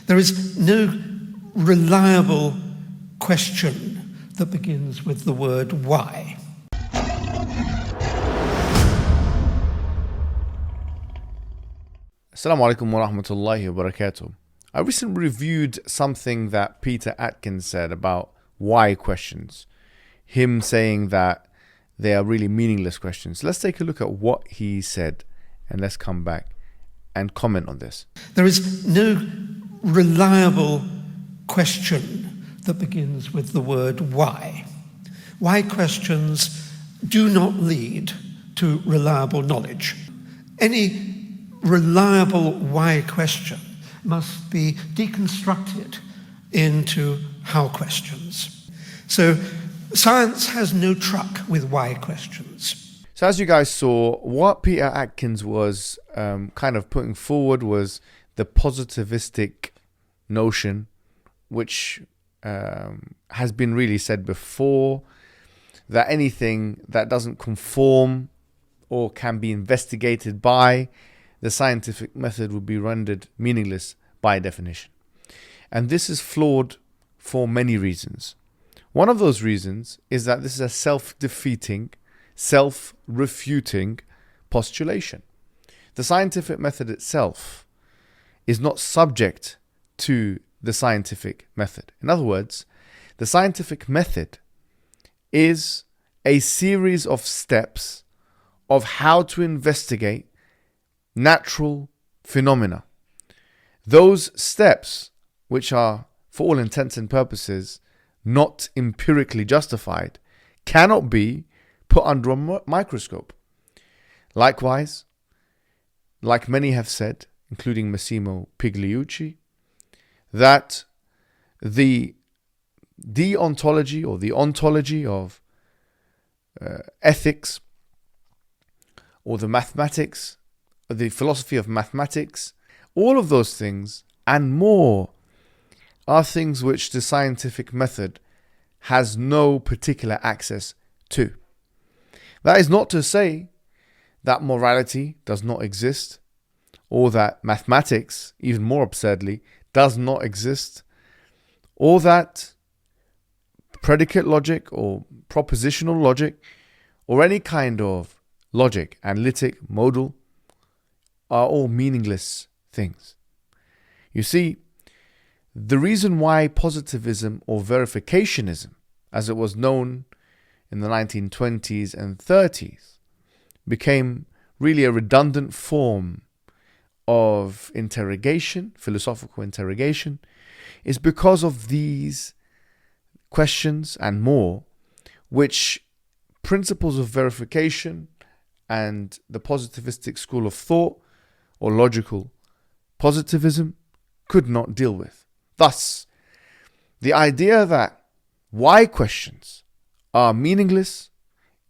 There is no reliable question that begins with the word why. Assalamu alaikum wa rahmatullahi wa barakatuh. I recently reviewed something that Peter Atkins said about why questions. Him saying that they are really meaningless questions. Let's take a look at what he said and let's come back and comment on this. There is no reliable question that begins with the word why. Why questions do not lead to reliable knowledge. Any reliable why question must be deconstructed into how questions. So science has no truck with why questions. So as you guys saw, what Peter Atkins was kind of putting forward was the positivistic notion, which has been really said before, that anything that doesn't conform or can be investigated by the scientific method would be rendered meaningless by definition. And this is flawed for many reasons. One of those reasons is that this is a self-defeating, self-refuting postulation. The scientific method itself is not subject to the scientific method. In other words, the scientific method is a series of steps of how to investigate natural phenomena. Those steps, which are for all intents and purposes not empirically justified, cannot be put under a microscope. Likewise, like many have said, including Massimo Pigliucci, that the deontology or the ontology of ethics or the mathematics, the philosophy of mathematics, all of those things and more are things which the scientific method has no particular access to. That is not to say that morality does not exist, or that mathematics, even more absurdly, does not exist, or that predicate logic or propositional logic or any kind of logic, analytic, modal, are all meaningless things. You see, the reason why positivism or verificationism, as it was known in the 1920s and 30s, became really a redundant form of interrogation, philosophical interrogation, is because of these questions and more, which principles of verification and the positivistic school of thought or logical positivism could not deal with. Thus, the idea that why questions are meaningless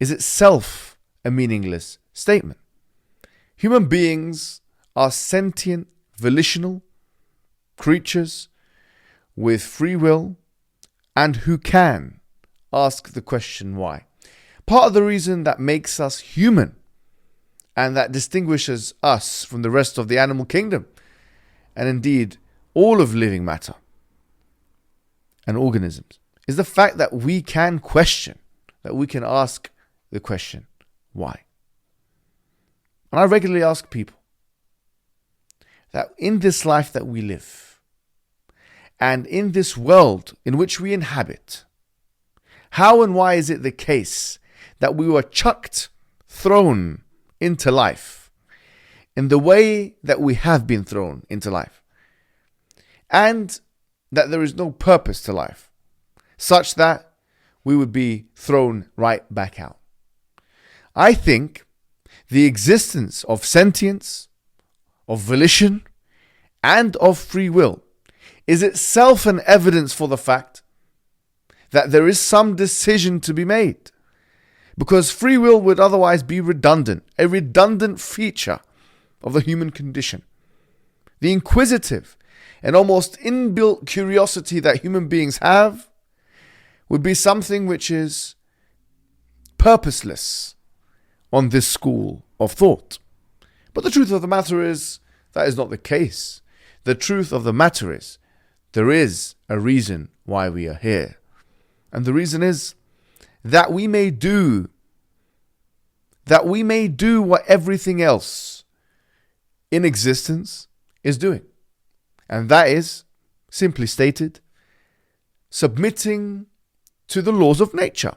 is itself a meaningless statement. Human beings are sentient, volitional creatures with free will and who can ask the question why. Part of the reason that makes us human and that distinguishes us from the rest of the animal kingdom, and indeed all of living matter and organisms, is the fact that we can question, that we can ask the question, why? And I regularly ask people that in this life that we live, and in this world in which we inhabit, how and why is it the case that we were thrown into life in the way that we have been thrown into life, and that there is no purpose to life, such that we would be thrown right back out? I think the existence of sentience, of volition, and of free will is itself an evidence for the fact that there is some decision to be made, because free will would otherwise be redundant, a redundant feature of the human condition. The inquisitive and almost inbuilt curiosity that human beings have would be something which is purposeless on this school of thought. But the truth of the matter is that is not the case. The truth of the matter is there is a reason why we are here. And the reason is that we may do what everything else in existence is doing. And that is, simply stated, submitting to the laws of nature.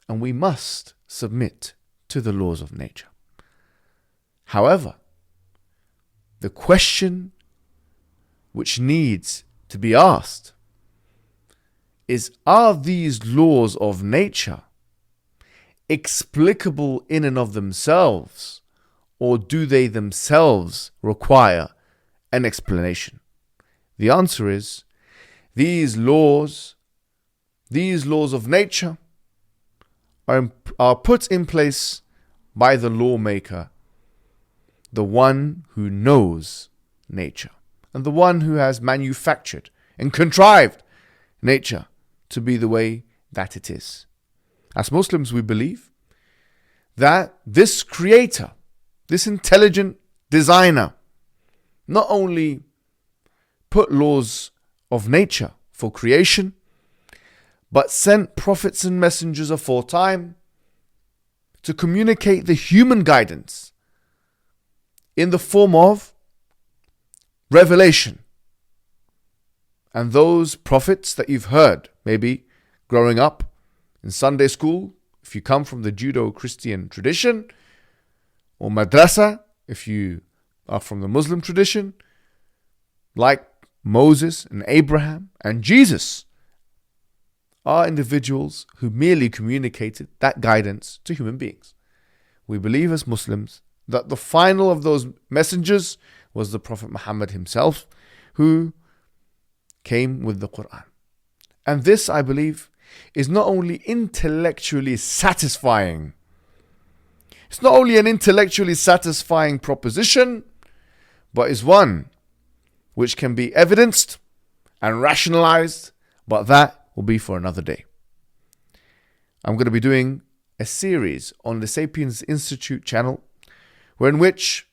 And we must submit to the laws of nature. However, the question which needs to be asked is, are these laws of nature explicable in and of themselves, or do they themselves require an explanation? The answer is, these laws of nature are put in place by the lawmaker, the one who knows nature, and the one who has manufactured and contrived nature to be the way that it is. As Muslims, we believe that this creator, this intelligent designer, not only put laws of nature for creation, but sent prophets and messengers aforetime to communicate the human guidance in the form of revelation. And those prophets that you've heard, maybe growing up in Sunday school, if you come from the Judeo-Christian tradition, or madrasa, if you are from the Muslim tradition, like Moses and Abraham and Jesus, are individuals who merely communicated that guidance to human beings. We believe as Muslims that the final of those messengers was the Prophet Muhammad himself, who came with the Quran. And this, I believe, is not only intellectually satisfying, it's not only an intellectually satisfying proposition, but is one which can be evidenced and rationalized, but that will be for another day. I'm going to be doing a series on the Sapiens Institute channel, in which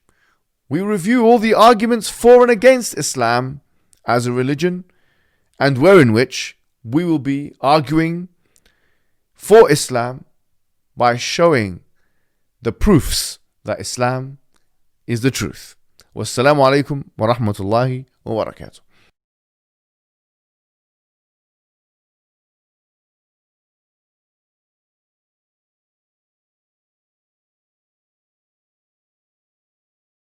we review all the arguments for and against Islam as a religion, and in which we will be arguing for Islam by showing the proofs that Islam is the truth. Wassalamu alaikum wa rahmatullahi wa barakatuh.